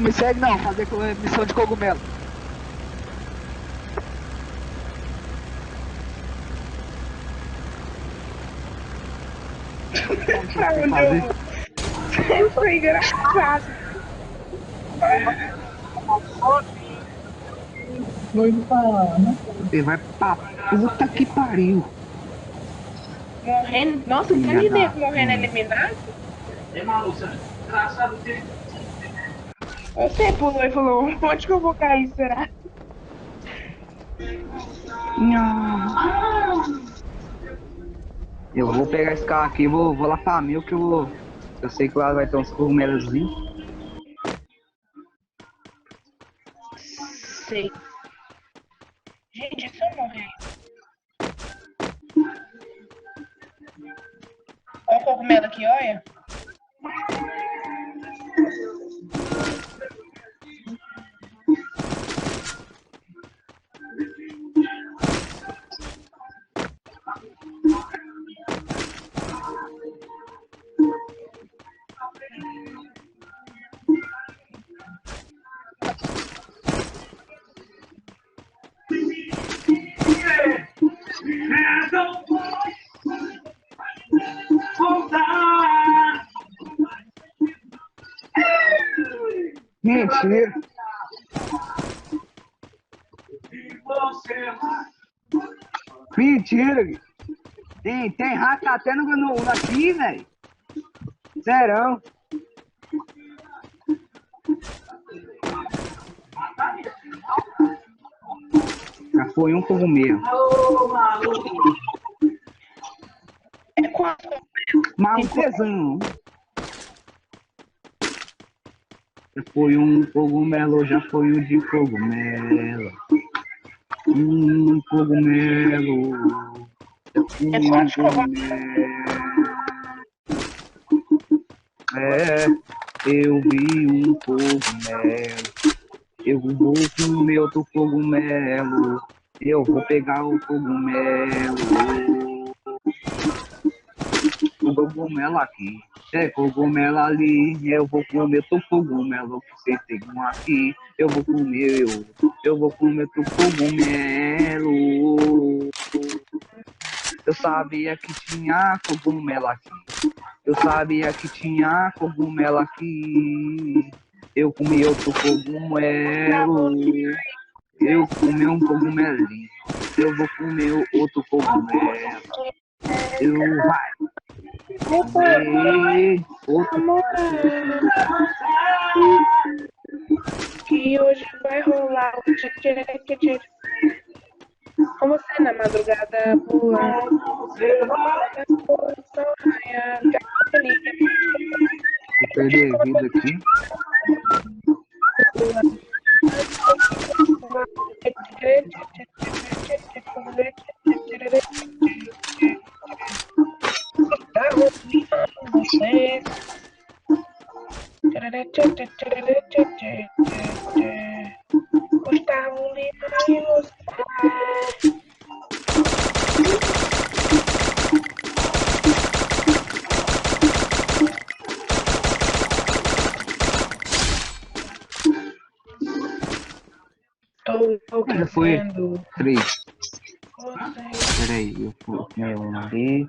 Me segue não, fazer missão de cogumelo. Ai, meu Deus. Isso foi engraçado. Doido pra, né? Ele vai pra puta que pariu. Morrendo. Nossa, Filha tá da nego morrendo mãe. eliminado. Você pulou e falou: onde que eu vou cair, será? Eu vou pegar esse carro aqui, vou lá pra mil que eu sei que lá vai ter uns cogumelozinhos. Sei. Gente, se eu morrer. Olha o cogumelo aqui, olha. Mentira. Mentira, Gui. Tem rato até no aqui, velho. Serão. Já foi um cogumelo. É quanto? Maltezão. Já foi um cogumelo, já foi um de cogumelo. Cogumelo. Já É fui um quantos cogumelos? cogumelo. É, eu vi um cogumelo. Eu vou comer outro cogumelo. Eu vou pegar o cogumelo. O cogumelo aqui. É cogumelo ali. Eu vou comer outro cogumelo. Que você tem um aqui. Eu vou comer eu vou comer outro cogumelo. Eu sabia que tinha cogumelo aqui. Eu sabia que tinha cogumelo aqui. Eu comi outro cogumelo. Eu comi um cogumelinho. Eu vou comer outro cogumelo. Eu vai comer outro. Que hoje vai rolar o tchê. Com você na madrugada pula. Vou perder vida aqui. Gustavo Lima e você. Estou Já foi querendo 3. você. Peraí, eu comi um ali.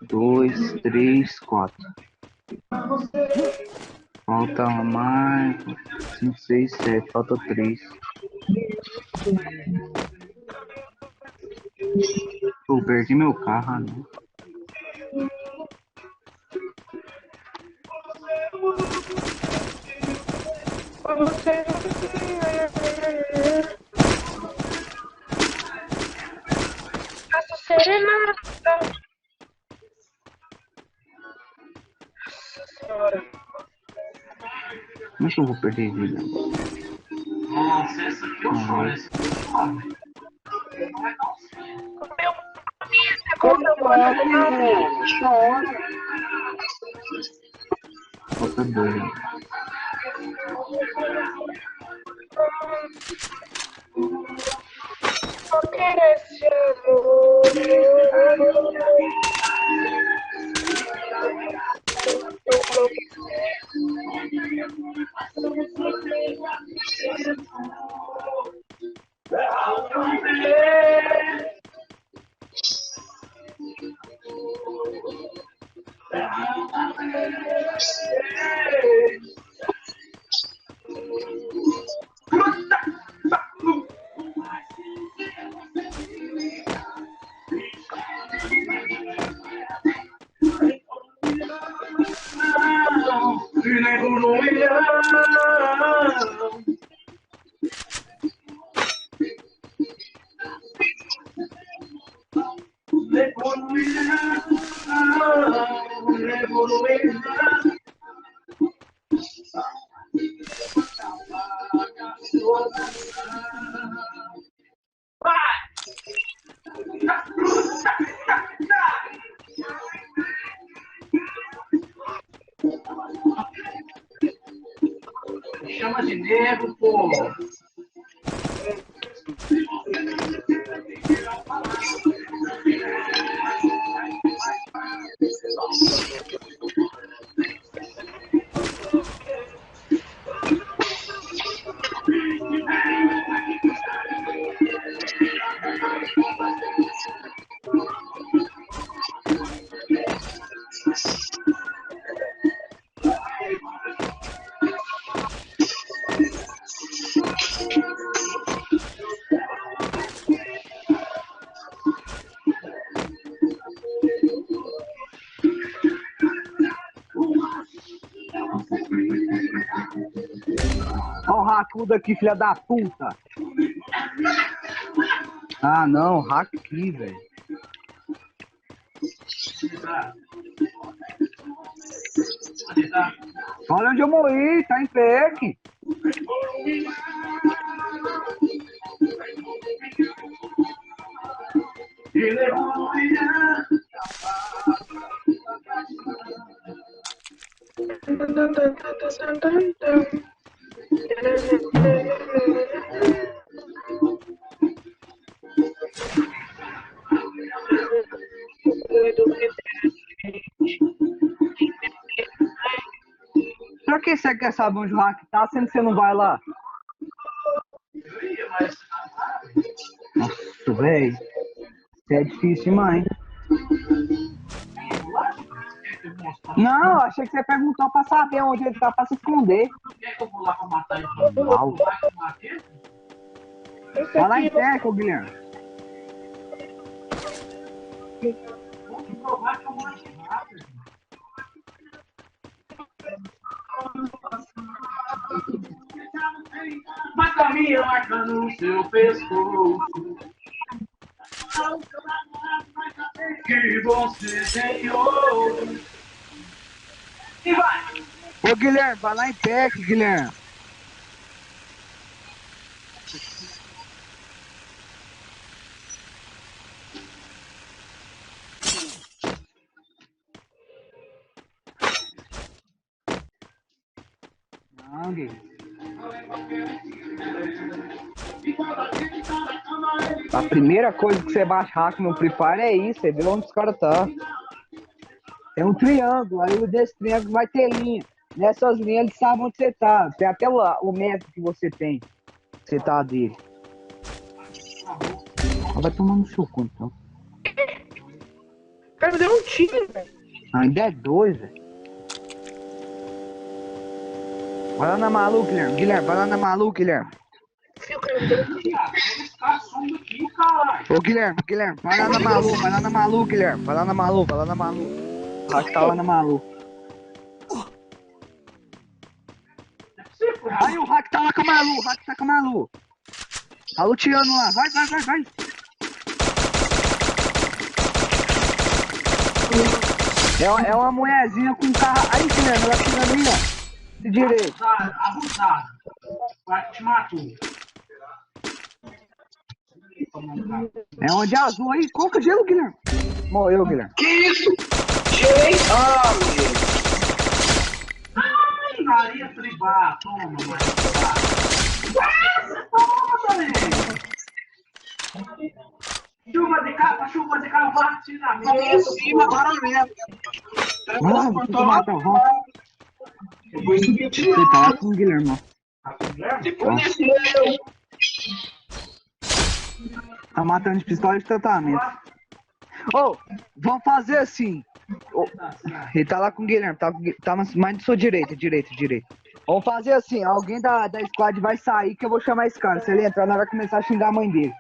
2, 3, 4. Falta mais. 5, 6, 7. Falta 3. Pô, perdi meu carro, né? Você. Faço serenata. Nossa senhora. Como é que eu vou perder vida? Nossa, essa aqui eu choro. Essa aqui eu choro. Meu comida, como chora. Falta 2. Só quero esse amor. Levou no levou no chama de nego, pô. Ó o racudo aqui, filha da puta. Ah, não, hack aqui, velho. Olha onde eu morri, tá em pé aqui. Pra que você quer saber onde o hack tá, sendo que você não vai lá? Nossa, velho. Isso é difícil demais. Não, achei que você perguntou pra saber onde ele tá pra se esconder. Quer que eu vou lá pra matar ele? Não. Vai lá em teco, Guilherme. Vou te provar que eu mato rápido. Mas a minha marca no seu pescoço. Que você tem outro. E vai! Ô, Guilherme, vai lá em teco, Guilherme. Não, Guilherme. A primeira coisa que você baixa hack no Free Fire é isso, você vê onde os caras tá. Tem um triângulo, aí desse triângulo vai ter linha. Nessas linhas eles sabem onde você tá. Tem até o metro que você tem. Você tá dele. Vai tomar no seu cu, então. O cara me deu um tiro, velho. Ainda é dois, velho. Vai lá na maluca, Guilherme. Guilherme, vai lá na maluca, Guilherme. O cara me deu um tiro. Eles tá sumindo aqui, caralho. Ô, Guilherme, Guilherme, vai lá na maluca, vai lá na maluca, Guilherme. Vai lá na maluca, vai lá na maluca. O hack tá lá na maluca. Aí o hack tá lá com a Malu, o hack tá com a Malu. Tá luteando lá, vai, vai, vai, vai. É uma mulherzinha com um carro. Aí, Guilherme, ela tira ali, ó. De direito. Abusado. Vai te matar. É onde é azul aí. Coloca gelo, Guilherme. Morreu, Guilherme. Que isso? Gelei? Ah, Ai, Maria Tribá. Toma, Maria Tribá. Toma também. Chuva de capa, bate na meu. Em mesa. cima, agora mesmo. Vamos, vamos matar, vamos. Depois subiu de Você tá lá com o Guilherme, ó. Depois desceu. Tá matando de pistola de tratamento. Ô, vamos fazer assim. Ô, ele tá lá com o Guilherme, tá mais de sua direita, direita. Vamos fazer assim, alguém da squad vai sair que eu vou chamar esse cara. Se ele entrar, nós vai começar a xingar a mãe dele.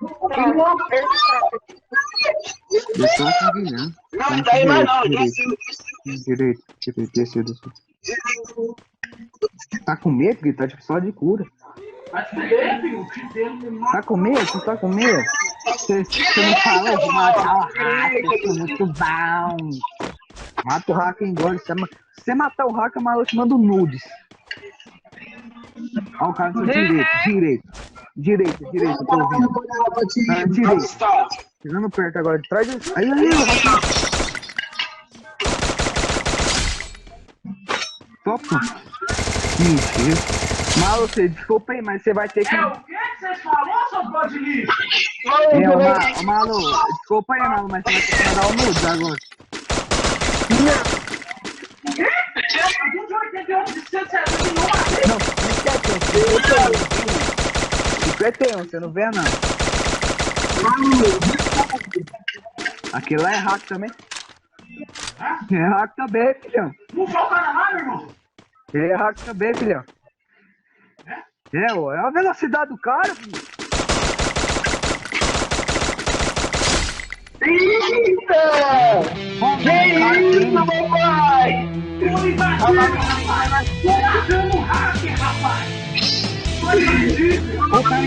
Ele tá com o Guilherme. Não, tá aí mais não. Direito, desceu. Tá com medo, que tá de só de cura. Vai te fuder, filho. O time dele me mata. Tá com medo? Tu tá com medo? Você não fala de matar o hacker, isso é muito bom. Mata o hacker embora. Se você matar o hacker, eu te mando nudes. Ó, o cara do seu direito, eu tô ouvindo. Tá, direito. Chegando perto agora, de trás. Aí, o hacker. Topa. Mentira. Malo, você desculpa aí, mas você vai ter que. É o que vocês falaram, seu pó de lixo? Malu, desculpa aí, Malu, mas você vai ter que mandar o nudes agora. Algum de 88 de 170 não matei. Não, 51, você não vê, não. Aquele lá é hack também. É hack também, filhão. Não sou o cara lá, meu irmão. Ele é hack também, filhão. É a velocidade do cara, filho. Eita! Que isso, meu pai? Tô invadindo, rapaz. Tô matando o hacker, rapaz. Não acredito. Ô, cara,